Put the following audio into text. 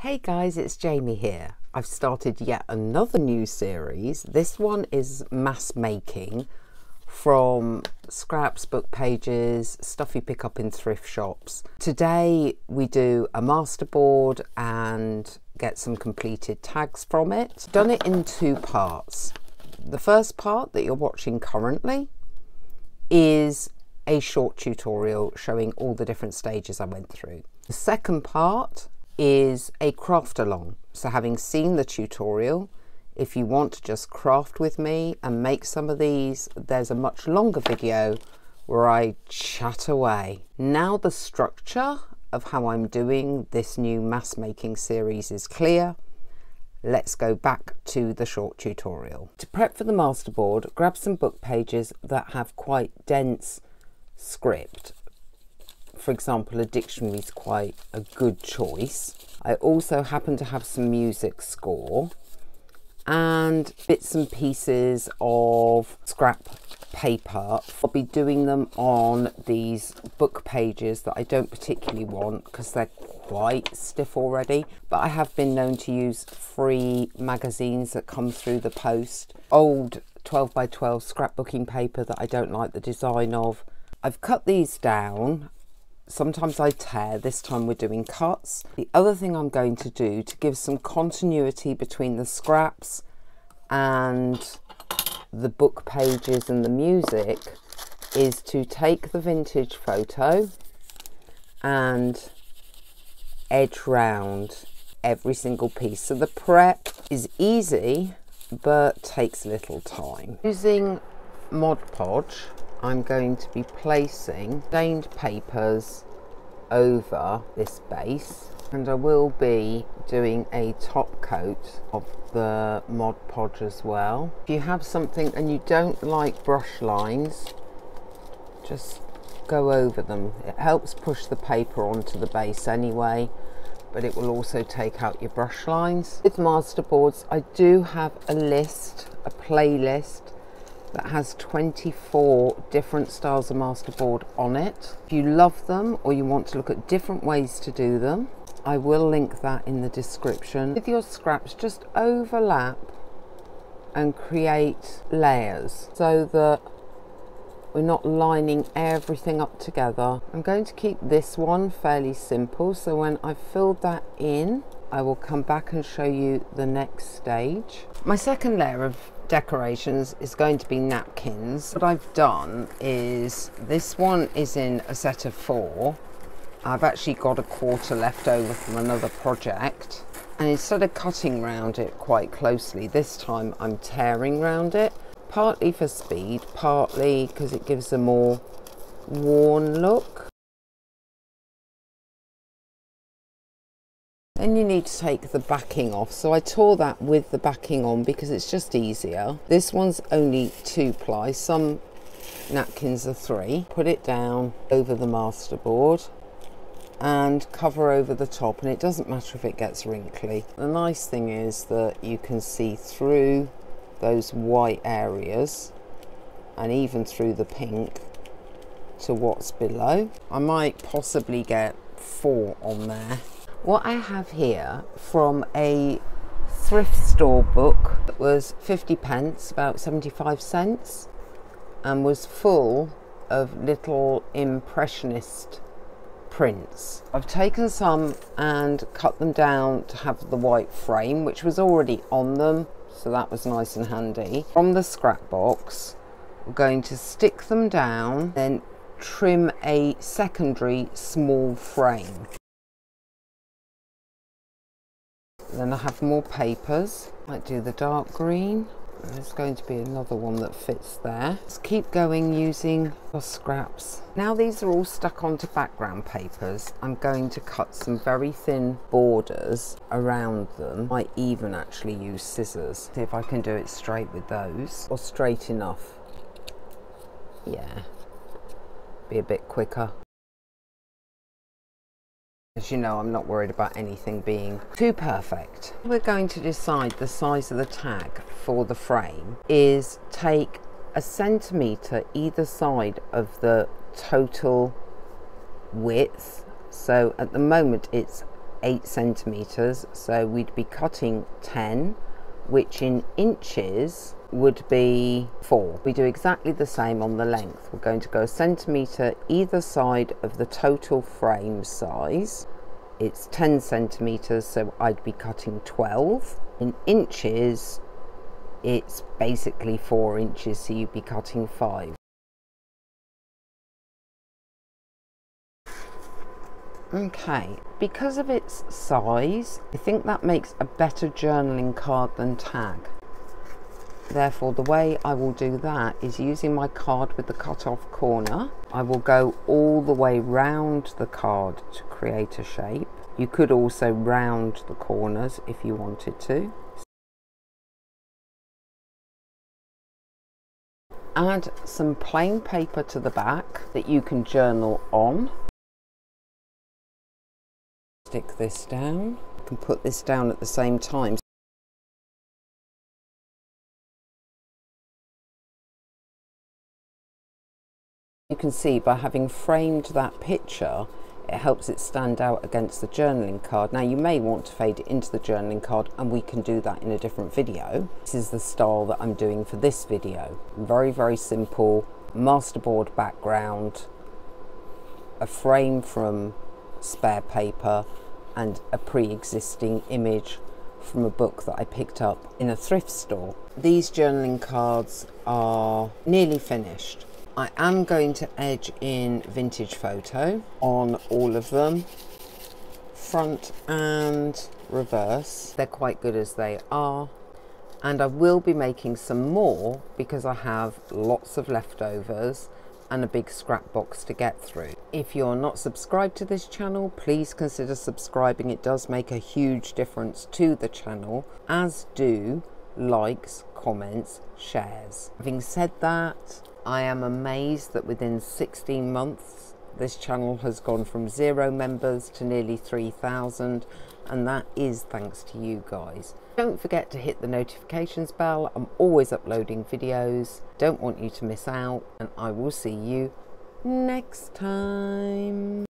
Hey guys, it's Jamie here. I've started yet another new series. This one is mass making from scraps, book pages, stuff you pick up in thrift shops. Today we do a masterboard and get some completed tags from it. Done it in two parts. The first part that you're watching currently is a short tutorial showing all the different stages I went through. The second part is a craft along. So having seen the tutorial, if you want to just craft with me and make some of these, there's a much longer video where I chat away. Now the structure of how I'm doing this new mass making series is clear. Let's go back to the short tutorial. To prep for the masterboard, grab some book pages that have quite dense script. For example, a dictionary is quite a good choice. I also happen to have some music score and bits and pieces of scrap paper. I'll be doing them on these book pages that I don't particularly want because they're quite stiff already, but I have been known to use free magazines that come through the post. Old 12 by 12 scrapbooking paper that I don't like the design of. I've cut these down. Sometimes I tear, this time we're doing cuts. The other thing I'm going to do to give some continuity between the scraps and the book pages and the music is to take the vintage photo and edge round every single piece. So the prep is easy but takes a little time. Using Mod Podge, I'm going to be placing stained papers over this base, and I will be doing a top coat of the Mod Podge as well. If you have something and you don't like brush lines, just go over them. It helps push the paper onto the base anyway, but it will also take out your brush lines. With masterboards, I do have a list, a playlist that has 24 different styles of masterboard on it. If you love them or you want to look at different ways to do them, I will link that in the description. With your scraps, just overlap and create layers so that we're not lining everything up together. I'm going to keep this one fairly simple, so when I've filled that in, I will come back and show you the next stage. My second layer of decorations is going to be napkins. What I've done is, this one is in a set of 4. I've actually got a quarter left over from another project, and instead of cutting round it quite closely, this time I'm tearing round it, partly for speed, partly because it gives a more worn look. Then you need to take the backing off, so I tore that with the backing on because it's just easier. This one's only 2 ply, some napkins are 3. Put it down over the masterboard and cover over the top, and it doesn't matter if it gets wrinkly. The nice thing is that you can see through those white areas and even through the pink to what's below. I might possibly get 4 on there. What I have here from a thrift store book that was 50p, about 75 cents, and was full of little impressionist prints. I've taken some and cut them down to have the white frame, which was already on them, so that was nice and handy. From the scrap box, we're going to stick them down, then trim a secondary small frame. Then I have more papers. Might do the dark green. There's going to be another one that fits there. Let's keep going using the scraps. Now these are all stuck onto background papers, I'm going to cut some very thin borders around them. Might even actually use scissors. See if I can do it straight with those, or straight enough. Yeah, be a bit quicker. As you know, I'm not worried about anything being too perfect. We're going to decide the size of the tag for the frame is take 1 centimetre either side of the total width. So at the moment it's 8 centimeters, so we'd be cutting 10, which in inches would be 4. We do exactly the same on the length. We're going to go 1 centimeter either side of the total frame size. It's 10 centimeters, so I'd be cutting 12. In inches, it's basically 4 inches, so you'd be cutting 5. Okay, because of its size, I think that makes a better journaling card than tag. Therefore, the way I will do that is using my card with the cut off corner. I will go all the way round the card to create a shape. You could also round the corners if you wanted to. Add some plain paper to the back that you can journal on. Stick this down. You can put this down at the same time. You can see by having framed that picture, it helps it stand out against the journaling card. Now you may want to fade it into the journaling card, and we can do that in a different video. This is the style that I'm doing for this video. Very, very simple masterboard background, a frame from spare paper, and a pre-existing image from a book that I picked up in a thrift store. These journaling cards are nearly finished. I am going to edge in vintage photo on all of them, front and reverse. They're quite good as they are, and I will be making some more because I have lots of leftovers and a big scrap box to get through. If you're not subscribed to this channel, please consider subscribing. It does make a huge difference to the channel, as do likes, comments, shares. Having said that, I am amazed that within 16 months this channel has gone from 0 members to nearly 3,000, and that is thanks to you guys. Don't forget to hit the notifications bell. I'm always uploading videos. Don't want you to miss out, and I will see you next time.